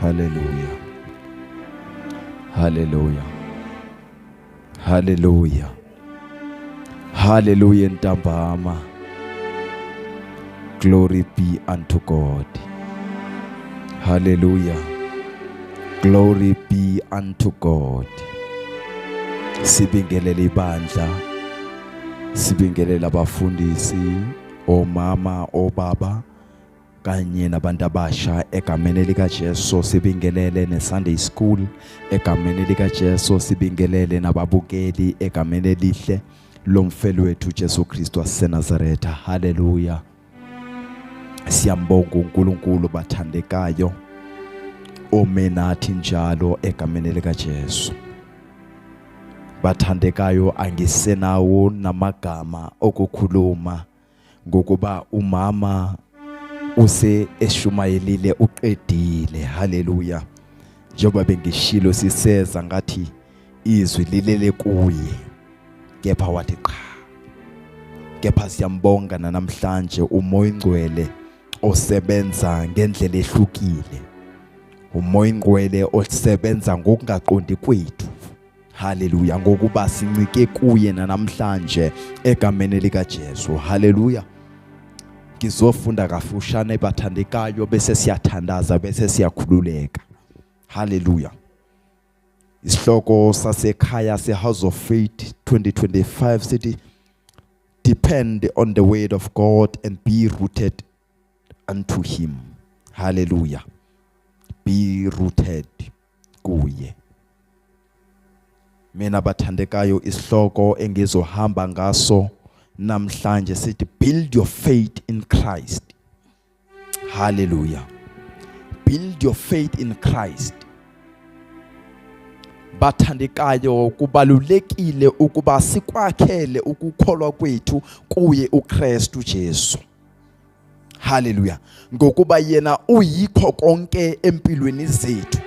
Hallelujah. Hallelujah. Hallelujah. Hallelujah ntambama. Glory be unto God. Hallelujah. Glory be unto God. Sibingelele ibandla. Sibingelele abafundisi, omama, obaba kanye nabantu abasha egameni lika Jesu. Sibingelele ne-Sunday school egameni lika Jesu. Sibingelele nababukeli egameni elihle lomfelo wethu Jesu Kristu waseNazaretha. Hallelujah. Siyambonga uNkulunkulu bathandekayo omenathi njalo egameni lika Jesu. Bathandekayo, angisenawo namagama okukhuluma ngokuba umama use eshumayelile uqedile. Hallelujah. Njengoba bengishilo siseza ngathi izwi lilele kuye, kepha wathi qha. Kepha siyambonga namhlanje uMoya Ingcwele osebenza ngendlela ehlukile, uMoya Ingcwele osebenza ngokungaqondi kwethu. Hallelujah. Ngokuba sincike kuye namhlanje egameni lika Jesu. Hallelujah. Ngizofunda kafushane bathandekayo bese siyathandaza bese siyakhululeka. Hallelujah. Isihloko sasekhaya se-House of Faith 2025 sithi depend on the word of God and be rooted unto him. Hallelujah. Be rooted kuye. Mina bathandekayo, isihloko engizohamba ngaso namhlanje sithi build your faith in Christ. Hallelujah. Build your faith in Christ. Bathandekayo, kubalulekile ukuba sikwakhele ukukholwa kwethu kuye uKristu Jesu. Hallelujah. Ngokuba yena uyikho konke empilweni zethu.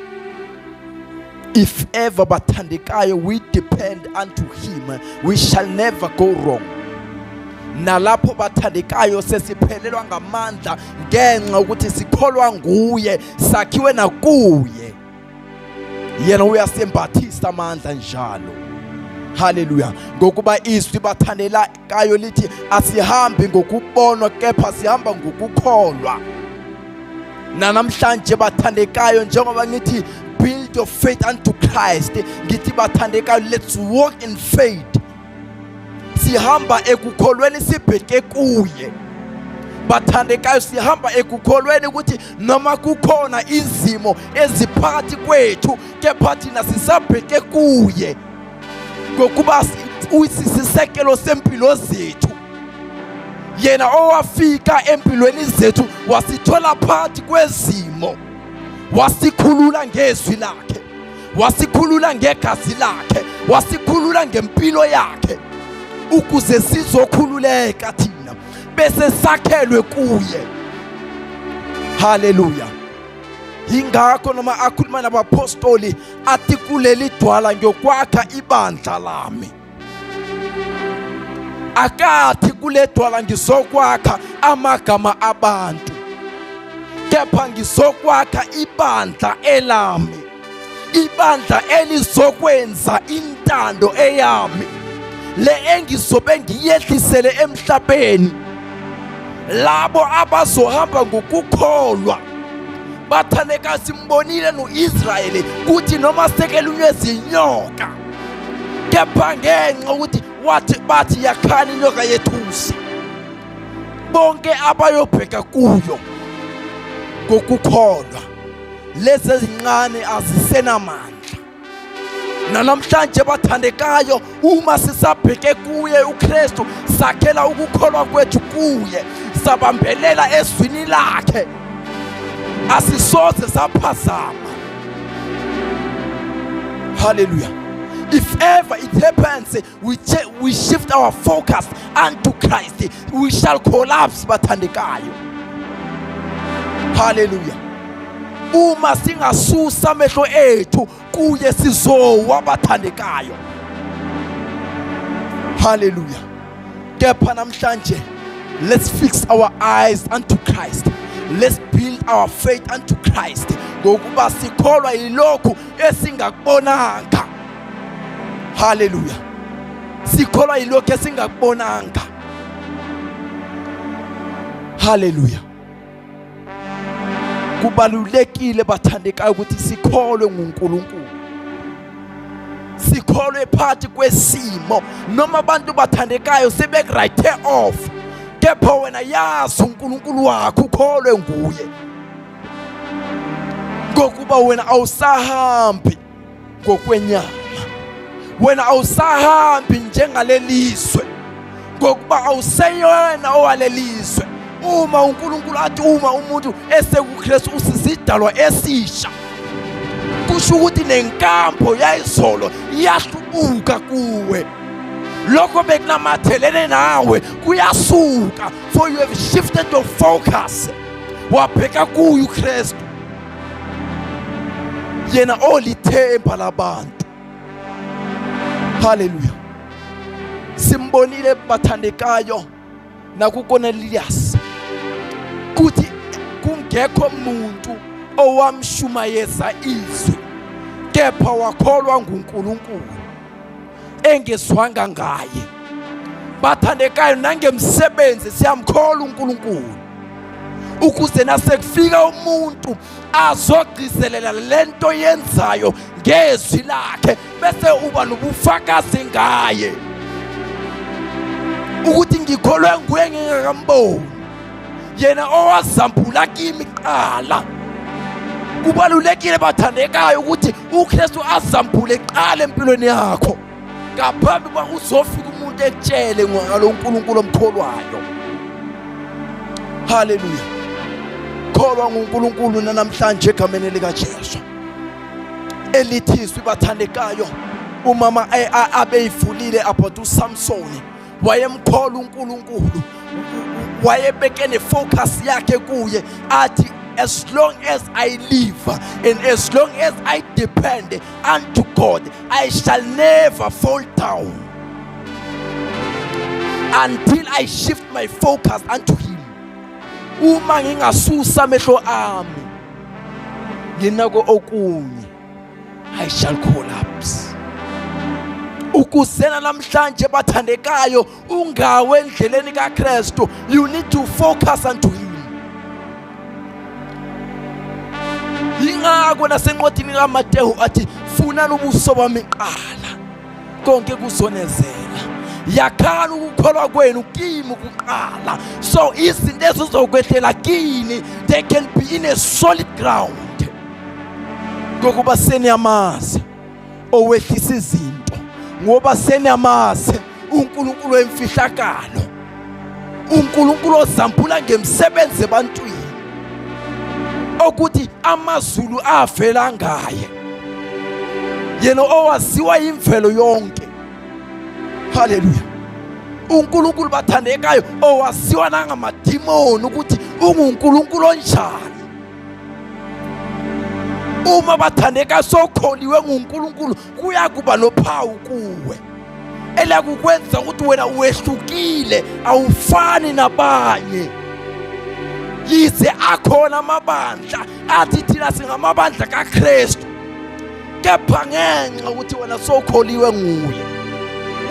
If ever bathandekayo we depend unto him, we shall never go wrong. Nalapho bathandekayo sesiphelelwa ngamandla ngenxa ukuthi sikholwa nguye, sakhiwe nakuye. Yena uyasembathisa amandla njalo. Hallelujah. Ngokuba izwi bathandekayo lithi asihambi ngokubonwa kepha sihamba ngokukholwa. Namhlanje bathandekayo, njengoba ngithi build your faith unto Christ, ngithi bathandekayo, let's walk in faith. Sihamba ekukholweni sibheke kuye. Bathandekayo, sihamba ekukholweni ukuthi noma kukhona izimo eziphakathi kwethu kepha thina sisabheke kuye. Ngokuba uyisisekelo sempilo zethu. Yena owafika empilweni zethu wasithola phakathi kwezimo. Wasikhulula ngezwi lakhe, wasikhulula ngegazi lakhe, wasikhulula ngempilo yakhe ukuze sizokhululeka thina bese sakhelwe kuye. Hallelujah. Ingakho noma akhuluma nabapostoli athi kuleli dwala ngiyokwakha ibandla lami. Akathi kule dwala ngizokwakha amagama abantu, kepha ngizokwakha ibandla elami, ibandla elizokwenza intando eyami, le engizobe ngiyehlisele emhlabeni, labo abazohamba ngokukholwa. Bathandeka, simbonile noIsrayeli kuthi noma sekelunywe zinyoka, kepha ngenxa ukuthi bathi yakhani inyoka yethusi, bonke abayobheka kuyo ngokukholwa, lezi ezincane azisenamandla. Namhlanje bathandekayo, uma sisabheke kuye uKristu, sakhela ukukholwa kwethu kuye, sabambelela ezwini lakhe, asisoze saphazama. Hallelujah. If ever it happens, we shift our focus unto Christ, we shall collapse bathandekayo. Hallelujah. Uma singasusa amehlo ethu kuye sizowa bathandekayo. Hallelujah. Kepha namhlanje, let's fix our eyes unto Christ. Let's build our faith unto Christ. ngokuba sikholwa yilokhu esingakubonanga. Haleluya. Sikholwa yilokhu esingakubonanga. Haleluya. Kubalulekile bathandekayo ukuthi sikholwe nguNkulunkulu. Sikholwe phakathi kwesimo noma abantu bathandekayo sebekuwrite off, kepha wena yazi uNkulunkulu wakho, ukholwe nguye, ngokuba wena awusahambi ngokwenyama, wena awusahambi njengalelizwe, ngokuba awuseyona owalelizwe. Uma uNkulunkulu athi uma umuntu esekuKristu usizidalwa esisha, kusho ukuthi nenkambo yayizolo iyahlubuka kuwe. Lokho bekunamathelene nawe kuyasuka, for you have shifted your focus. Wabheka kuye uKristu, yena olithemba labantu. Haleluya. Simbonile bathandekayo nakuKorneliyasi kuthi kungekho umuntu owamshumayeza izwi, kepha wakholwa nguNkulunkulu engezwanga ngaye. Bathandekayo nangemsebenzi siyamkholwa uNkulunkulu, ukuze nasekufika umuntu azogcizelela lento yenzayo ngezwi lakhe, bese uba nobufakazi ngaye ukuthi ngikholwe nguye ngingakamboni, yena owazambula kimi kuqala. Kubalulekile bathandekayo ukuthi uKristu azambule kuqala empilweni yakho, ngaphambi kokuba uzofika umuntu ekutshele ngalo uNkulunkulu omkholwayo. Haleluya. Kholwa nguNkulunkulu namhlanje egameni likaJesu. Elithizwi bathandekayo, umama abeyivulile about uSamsoni, wayemkholwa uNkulunkulu, wayebeke nefocus yakhe kuye, athi as long as I live and as long as I depend unto God, I shall never fall down until I shift my focus unto Him. Uma ngingasusa amehlo ami nginako okunye, I shall collapse. Ukuzena namhlanje bathandekayo ungawe endleleni kaKristu, you need to focus unto Him. Ingako nasencwadini kaMateyu athi funani ubuso bami kuqala, konke kuzonezela. Yakhani ukukholwa kwenu kimi kuqala, so izinto ezizokwehlela kini they can be in a solid ground, ngokuba seniyamazi owehlisa izinto, ngoba seniyamazi uNkulunkulu wemfihlakalo, uNkulunkulu ozambula ngemsebenzi ebantwini, okuthi amazulu avela ngaye, yena owaziwa imvelo yonke. Haleluya. uNkulunkulu bathandekayo owaziwa nangamadimoni ukuthi unguNkulunkulu onjani. Uma bathandeka sokholiwe nguNkulunkulu, kuyakuba nophawu kuwe elakukwenza ukuthi wena uwehlukile, awufani nabanye. Yize akhona amabandla athi thina singamabandla kaKristu, kepha ngenxa ukuthi wena sokholiwe nguye,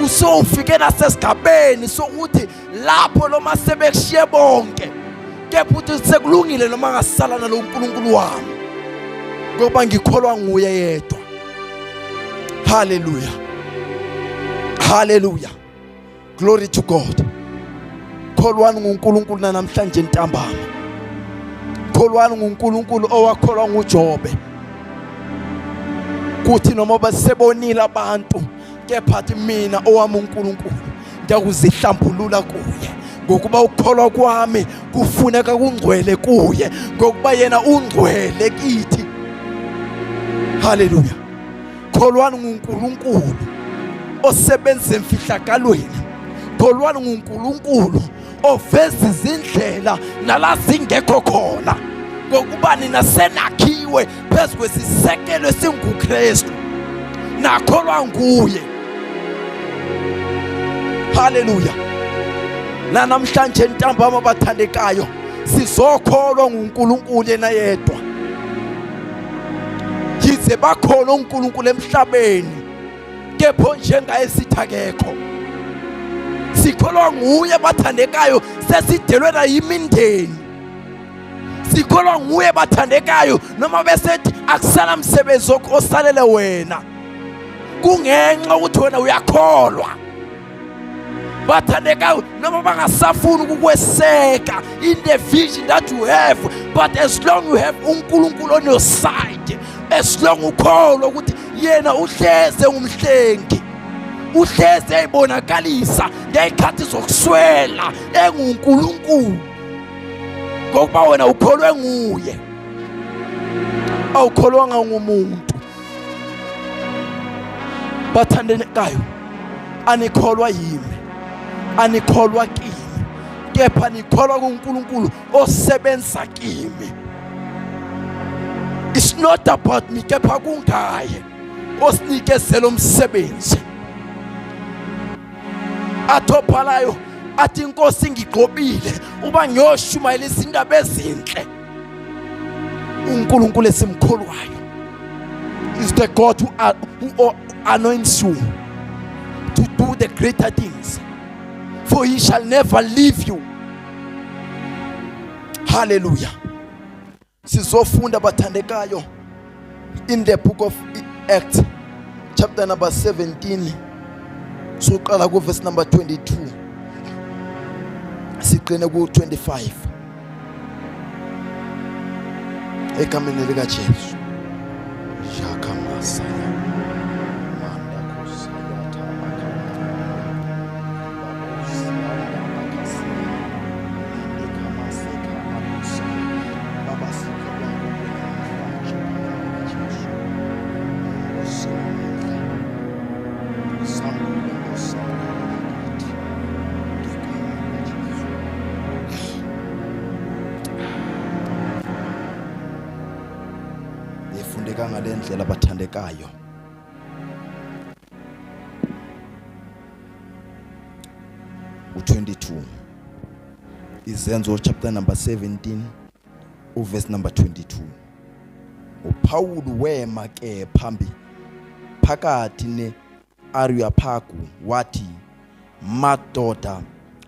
usofike nasesigabeni sokuthi lapho noma sebekushiye bonke, kepha uthi sekulungile noma ngasala nalo uNkulunkulu wami, ngoba ngikholwa nguye yedwa. Hallelujah. Hallelujah. Glory to God. Kholwani nguNkulunkulu namhlanje ntambama. Kholwani nguNkulunkulu owakholwa nguJobe, kuthi noma basebonile abantu, kepha athi mina owami uNkulunkulu ngiyakuzihlambulula kuye, ngokuba ukukholwa kwami kufuneka kungcwele kuye, ngokuba yena ungcwele kithi. Hallelujah. Kholwani nguNkulunkulu osebenza emfihlakalweni. Kholwani nguNkulunkulu oveza izindlela nala zingekho khona, ngokuba nina senakhiwe phezu kwesisekelo esinguKristu, nakholwa nguye. Hallelujah. Na namhlanje ntambama bathandekayo, sizokholwa nguNkulunkulu yena yedwa. sebakhona uNkulunkulu emhlabeni kepha njengaye sithi akekho. Sikholwa nguye bathandekayo sesidelwe na yimindeni. Sikholwa nguye bathandekayo noma besethi akusala msebenzi osalele wena, kungenxa ukuthi wena uyakholwa. Bathandekayo noma bangasafuni ukukweseka in the vision that you have, but as long you have uNkulunkulu on your side, as long ukholwa ukuthi yena uhleze umhlengi, uhleze eyibonakalisa ngezikhathi zokuswela enguNkulunkulu, ngoba wena ukholwe nguye, awukholwanga ngumuntu. Bathandekayo, anikholwa yimi, anikholwa kimi, kepha nikholwa kuNkulunkulu osebenza kimi. It's not about me, kepha kungaye osinikezela umsebenzi. Athopalayo athi inkosi ngigqobile uba ngiyoshumayela izindaba ezinhle. uNkulunkulu esimkholwayo is the God who anoints you to do the greater things, for he shall never leave you. Hallelujah. Sizofunda bathandekayo in the book of Acts chapter number 17, soqala ku verse number 22 siqine ku 25 egameni lika Jesu. Yefundeka ngalendlela bathandekayo. U22 Izenzo chapter number 17 verse number 22. uPaul wema ke phakathi ne-Areopagu wathi, madoda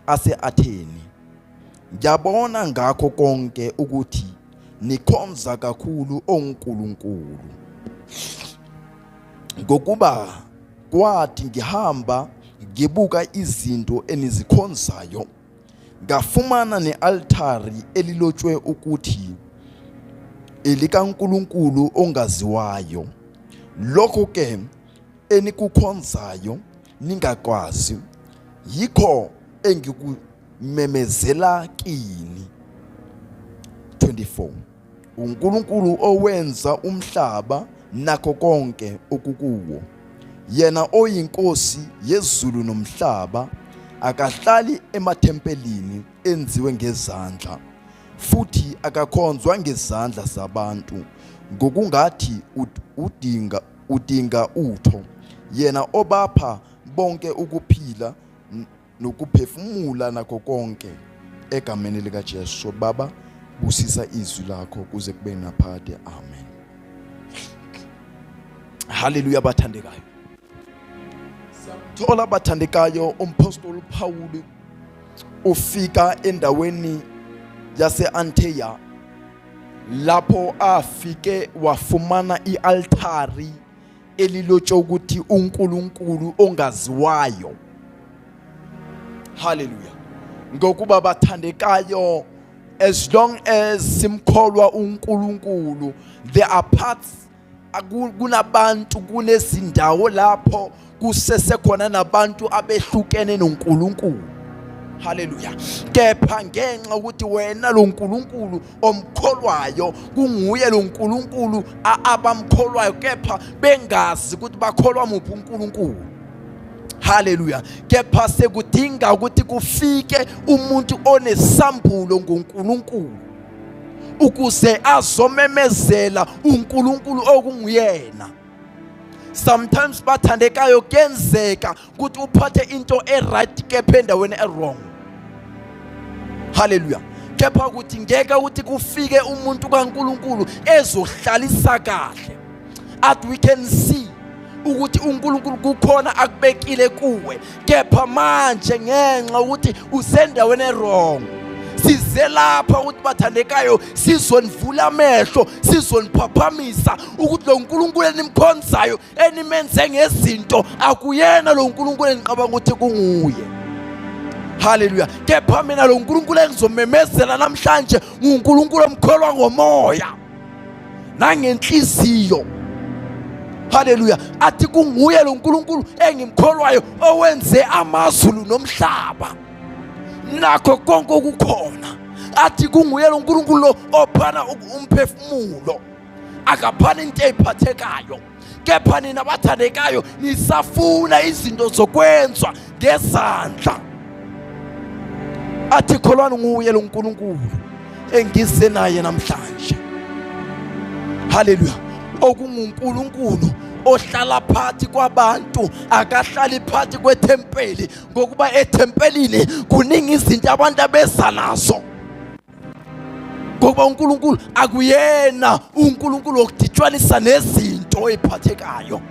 ase-Atheni, ngiyabona ngakho konke ukuthi nikhonza kakhulu oNkulunkulu. Ngokuba kwathi ngihamba ngibuka izinto enizikhonzayo, ngafumana ne-altari elilotshwe ukuthi elikaNkulunkulu ongaziwayo. Lokho ke enikukhonzayo ningakwazi, yikho engikumemezela kini. 24 uNkulunkulu owenza umhlaba nakho konke okukuwo, yena oyinkosi yezulu nomhlaba, akahlali emathempelini enziwe ngezandla, futhi akakhonzwa ngezandla zabantu ngokungathi udinga utho, yena obapha bonke ukuphila nokuphefumula nakho konke, egameni lika Jesu. Baba, busisa izwi lakho kuze kube naphakade. Amen. Hallelujah. Bathandekayo, thola bathandekayo, umpostoli Paul ufika endaweni yase-Anteya, lapho afike wafumana i-altari elilotshwe ukuthi uNkulunkulu ongaziwayo. Hallelujah. Ngokuba bathandekayo, as long as simkholwa uNkulunkulu, there are parts, kunabantu kunezindawo lapho kusesekhona nabantu abehlukene noNkulunkulu. Hallelujah. Kepha ngenxa ukuthi wena lo nkulunkulu omkholwayo kunguye lo nkulunkulu abamkholwayo, kepha bengazi ukuthi bakholwa muphi uNkulunkulu. Hallelujah. Kepha sekudinga ukuthi kufike umuntu onesambulo ngoNkulunkulu ukuze azomemezela uNkulunkulu okunguyena. Sometimes bathandekayo kuyenzeka ukuthi uphathe into eright kepha endaweni ewrong. Hallelujah. Kepha ukuthi ngeke ukuthi kufike umuntu kaNkulunkulu ezohlalisa kahle, at we can see ukuthi uNkulunkulu kukhona akubekile kuwe, kepha manje ngenxa ukuthi usendaweni wrong. Size lapha ukuthi bathandekayo sizonivula amehlo, sizoniphaphamisa ukuthi lo uNkulunkulu enimkhonzayo enimenze ngezinto akuyena lo uNkulunkulu eniqabanga ukuthi kunguye. Hallelujah. Kepha mina lo uNkulunkulu engizomemezela namhlanje nguNkulunkulu omkholwa ngomoya nangenhliziyo. Hallelujah. Athi kunguye lo uNkulunkulu engimkholwayo owenze amazulu nomhlaba nakho konke okukhona. Athi kunguye lo uNkulunkulu lo ophana umphefumulo, akaphana into eziphathekayo. Kepha nina bathandekayo nisafuna izinto zokwenzwa ngezandla. Athi kholwana nguye lo uNkulunkulu engize naye namhlanje. Hallelujah. OkunguNkulunkulu ohlala phakathi kwabantu, akahlali phakathi kwethempeli, ngokuba ethempelini kuningi izinto abantu abeza nazo. Ngoba uNkulunkulu akuyena uNkulunkulu okuditshwanisa nezinto eziphathekayo.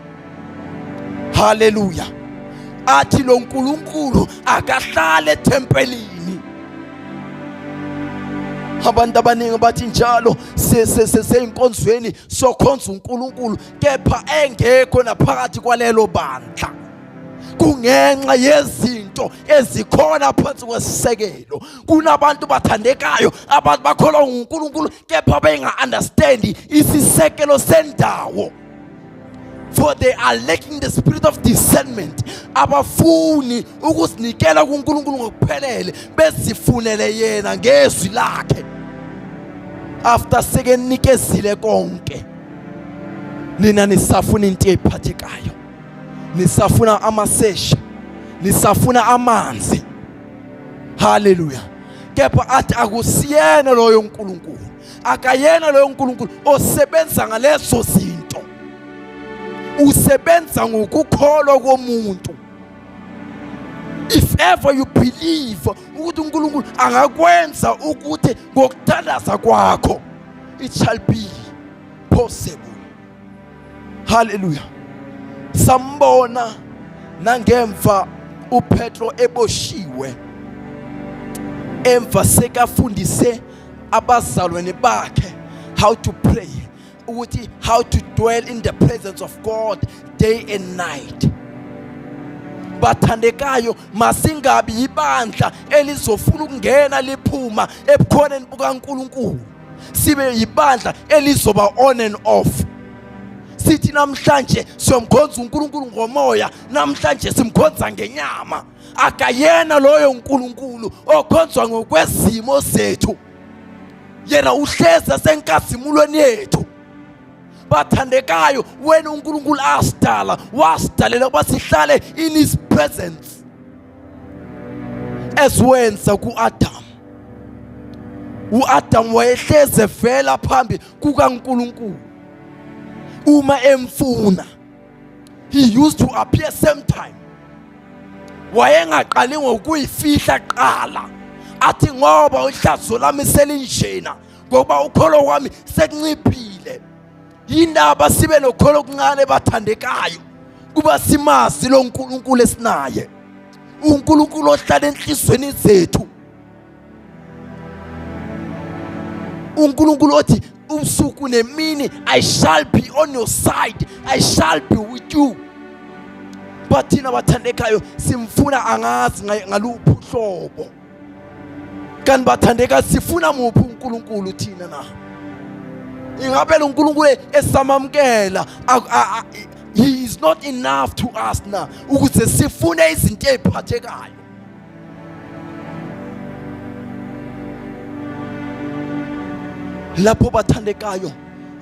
Hallelujah. Athi lo uNkulunkulu akahlala ethempelini. Abantu abaningi bathi njalo seyinkonzweni sokhonza uNkulunkulu, kepha engekho naphakathi kwalelo bandla kungenxa yezinto ezikhona phansi kwesisekelo. Kunabantu bathandekayo abantu bakholwa uNkulunkulu kepha benga-understandi isisekelo sendawo, for they are lacking the spirit of discernment. Abafuni ukusinikela kuNkulunkulu ngokuphelele, bezifunele yena ngezwi lakhe after sekenikezile konke. Nina nisafuna into eziphathekayo, nisafuna amasesha, nisafuna amanzi. Hallelujah. Kepha athi akusiyena loyo uNkulunkulu, akayena loyo uNkulunkulu osebenza ngalezo zinto. Usebenza ngokukholwa komuntu. If ever you believe ukuthi uNkulunkulu angakwenza ukuthi ngokuthandaza kwakho, it shall be possible. Hallelujah. Sambona nangemva uPetro eboshiwe, emva sekafundise abazalwane bakhe how to pray, ukuthi how to dwell in the presence of God day and night. Bathandekayo, masingabi ibandla elizofuna ukungena liphuma ebukhoneni bukaNkulunkulu, sibe ibandla elizoba on and off. Sithi namhlanje siyomkhonza uNkulunkulu ngomoya, namhlanje simkhonza ngenyama. Akayena loyo uNkulunkulu okhonzwa ngokwezimo zethu, yena uhleza senkazimulweni yethu. Bathandekayo, wena uNkulunkulu asidala, wasidalela ukuba sihlale in his presence, esiwenza ku-Adam. U-Adam wayehleze vela phambi kukaNkulunkulu uma emfuna. He used to appear same time. Wayengaqali ngokuyifihla qala, athi ngoba uhlazo lami selinjena, ngoba ukholo kwami sekunciphile. Yindaba sibe nokholo okuncane bathandekayo, kuba simazi lo uNkulunkulu esinaye, uNkulunkulu ohlala enhlizweni zethu. uNkulunkulu othi ubusuku nemini, I shall be on your side, I shall be with you. But thina bathandekayo simfuna angazi ngaluphi uhlobo. Kanti bathandeka sifuna muphi uNkulunkulu thina na? Ingabe lo uNkulunkulu esamamkela, he is not enough to us na ukuze sifune izinto eziphathekayo. Lapho bathandekayo,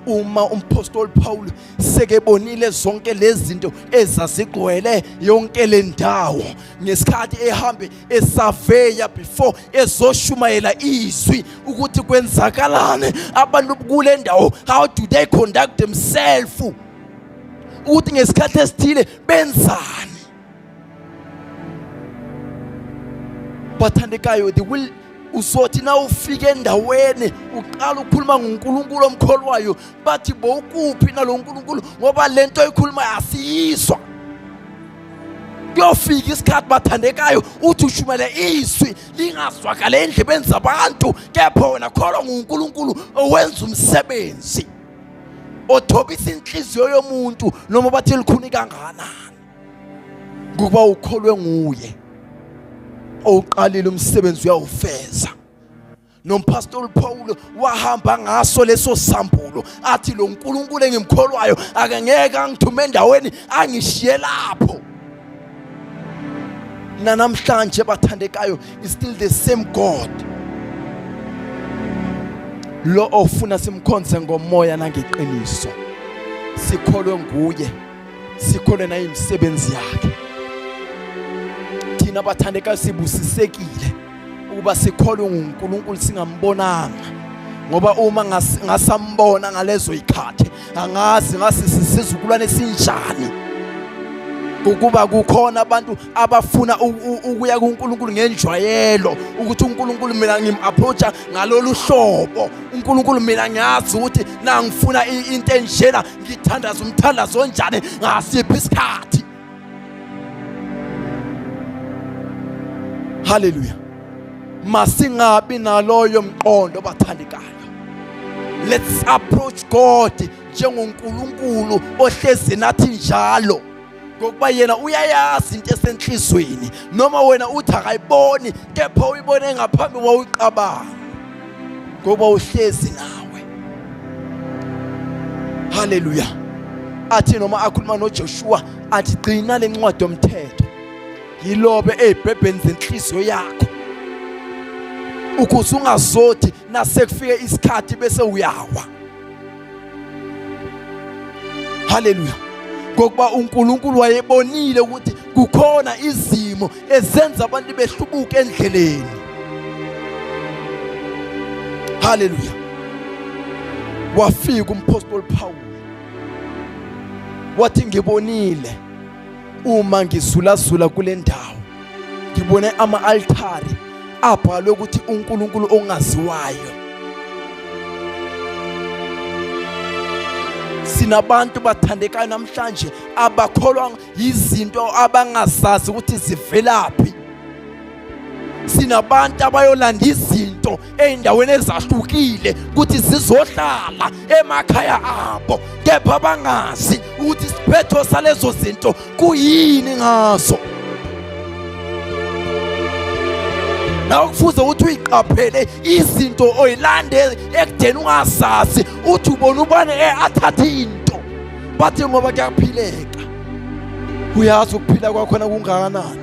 uma umpostoli Paul sekebonile zonke lezi zinto ezazigcwele yonke le ndawo, ngesikhathi ehambe esaveya before ezoshumayela izwi ukuthi kwenzakalane abantu kule ndawo, how do they conduct themselves, ukuthi ngesikhathi esithile benzani. Bathandekayo, the will uzothi na ufika endaweni uqala ukukhuluma ngoNkulunkulu omkholwayo, bathi bowukuphi nalo nkulunkulu, ngoba lento oyikhulumayo asiyiswa. Kuyofika isikhathi bathandekayo uthi ushumele izwi lingazwakale endlebeni zabantu, kepha wena kholwa ngoNkulunkulu owenza umsebenzi othobisa inhliziyo yomuntu noma bathi likhuni kangakanani, ngoba ukholwe nguye oqalile umsebenzi uyawufeza. Nompastor Paul wahamba ngaso leso sambulo, athi lo nkulunkulu engimkholwayo akangeke angithume endaweni angishiye lapho. Namhlanje bathandekayo is still the same God, lo ofuna simkhonze ngomoya nangeqiniso. Sikholwe nguye, sikholwe na imisebenzi yakhe. Thina bathandekayo sibusisekile ukuba sikholwe nguNkulunkulu singambonanga, ngoba uma ngasambona ngalezo ikhathi angazi ngasisizukulwane sinjani, ukuba kukhona abantu abafuna ukuya kuNkulunkulu ngenjwayelo, ukuthi uNkulunkulu mina ngim-approacha ngalolu hlobo. uNkulunkulu mina ngiyazi ukuthi nangifuna into enjena, ngithandaza umthandazo onjani ngasiphi isikhathi. Hallelujah. Masingabi naloyo mqondo bathandekayo. Let's approach God njengoNkulunkulu ohlezi nathi njalo, ngokuba yena uyayazi into esenhlizweni, noma wena uthi akayiboni, kepha uyibone ngaphambi kwawuqabanga, ngoba uhlezi nawe. Hallelujah. Athi noma akhuluma noJoshua athi gcina lencwadi yomthetho, yilobe ezibhebheni zenhliziyo yakho, ukuze ungazothi nasekufike isikhathi bese uyawa. Hallelujah. Ngokuba uNkulunkulu wayebonile ukuthi kukhona izimo ezenza abantu behlubuke endleleni. Hallelujah. Wafika umpostoli Paul wathi ngibonile uma ngizulazula kule ndawo, ngibone ama-altari abhalwe ukuthi uNkulunkulu ongaziwayo. Sinabantu bathandekayo namhlanje abakholwa izinto abangazazi ukuthi zivelaphi. Sinabantu abayolanda izinto eindaweni ezahlukile ukuthi zizohlala emakhaya abo, kepha bangazi ukuthi isiphetho salezo zinto kuyini ngazo. Nawe kufuze ukuthi uyiqaphele izinto oyilande ekudeni ungazazi, uthi ubona ubane athatha into, bathi ngoba kuyaphileka. Uyazi ukuphila kwakhona kungakanani?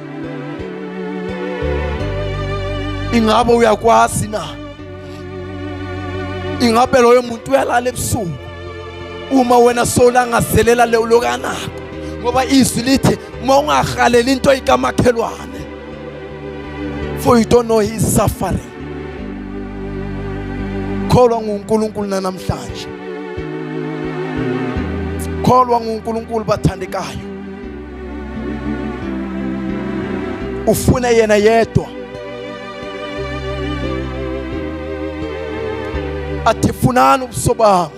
Ingabe uyakwazi na? Ingabe loyo muntu uyalala ebusuku uma wena solangazelela lokanako? Ngoba izwi lithi uma ungahalela into ikamakhelwane, for you don't know his suffering. Kholwa nguNkulunkulu namhlanje, kholwa nguNkulunkulu bathandekayo. Ufuna yena yedwa, athi funani ubuso bami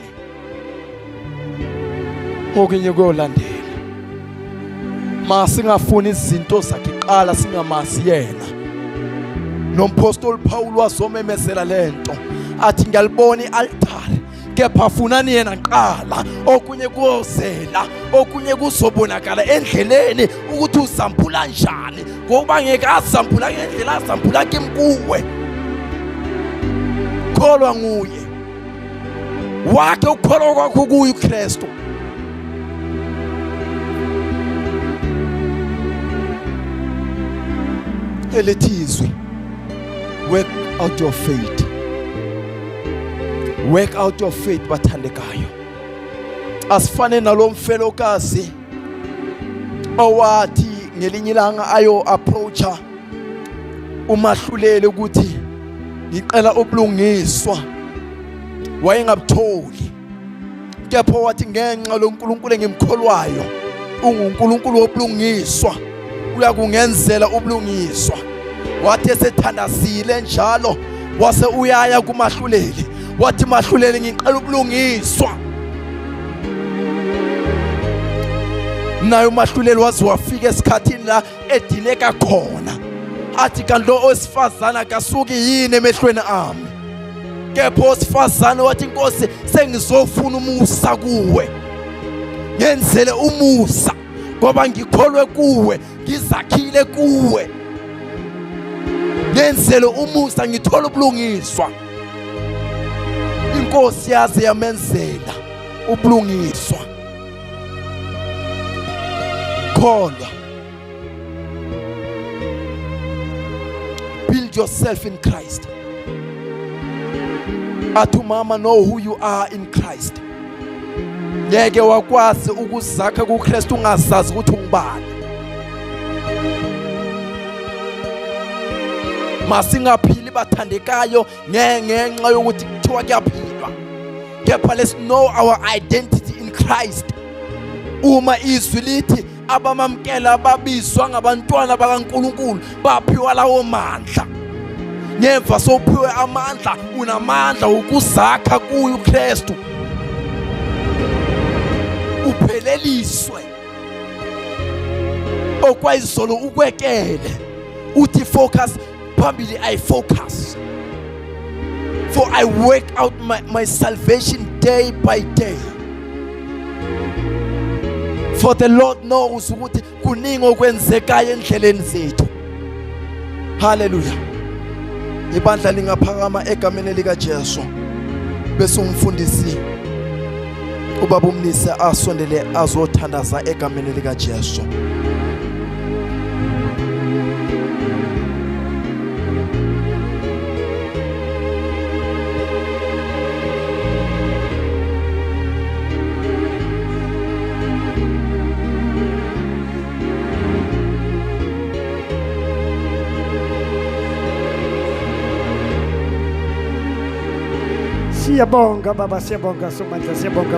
okunye kuyolandela. Masingafuni izinto zakhe qala singamazi yena. Nompostoli Paul wazomemezela lento, athi ngiyalibona i-altari, kepha funani yena qala, okunye kuzela, okunye kuzobonakala endleleni ukuthi uzampula njani, ngoba ngeke azampula ngendlela azampula kimkuwe. Kholwa nguye, wakhe ukukholwa kwakho kuye uKristu. Elithizwe, work out your faith. Work out your faith bathandekayo. Asifane nalo mfelokazi owathi ngelinye ilanga ayo approacha umahluleli ukuthi ngiqela ubulungiswa, wayengabutholi, kepha wathi ngenxa loNkulunkulu engimkholwayo unguNkulunkulu wobulungiswa, uyakungenzela ubulungiswa. Wathi esethandazile njalo wase uyaya kumahluleli wathi mahluleli ngiqala ubulungiswa. Naye umahluleli waze wafika esikhathini la edineka khona, athi kanti lo owesifazane akasuki yini emehlweni ami? Kepha owesifazane wathi Nkosi, sengizofuna umusa kuwe, ngenzele umusa ngoba ngikholwe kuwe, ngizakhile kuwe, ngenzele umusa ngithola ubulungiswa. Inkosi yaze yamenzela ubulungiswa. Kholwa. Build yourself in Christ. Athi mama, know who you are in Christ. Ngeke wakwazi ukuzakha kuKristu ungazazi ukuthi ungubani. Masingaphili bathandekayo ngenxa yokuthi kuthiwa kuyaphilwa. Kepha let's know our identity in Christ. Uma izwi lithi abamamkela ababizwa ngabantwana bakaNkulunkulu baphiwa lawo mandla. Ngemva sophiwe amandla, unamandla ukuzakha kuye uKristu, upheleliswe. Okwayizolo ukwekele uthi focus, phambili I focus, for I work out my salvation day by day. For the Lord knows ukuthi kuningi okwenzekayo endleleni zethu. Hallelujah. Ibandla lingaphakama egameni lika Jesu, bese umfundisi ubaba umnisi asondele azothandaza egameni lika Jesu. Siyabonga baba, siyabonga Somandla, siyabonga.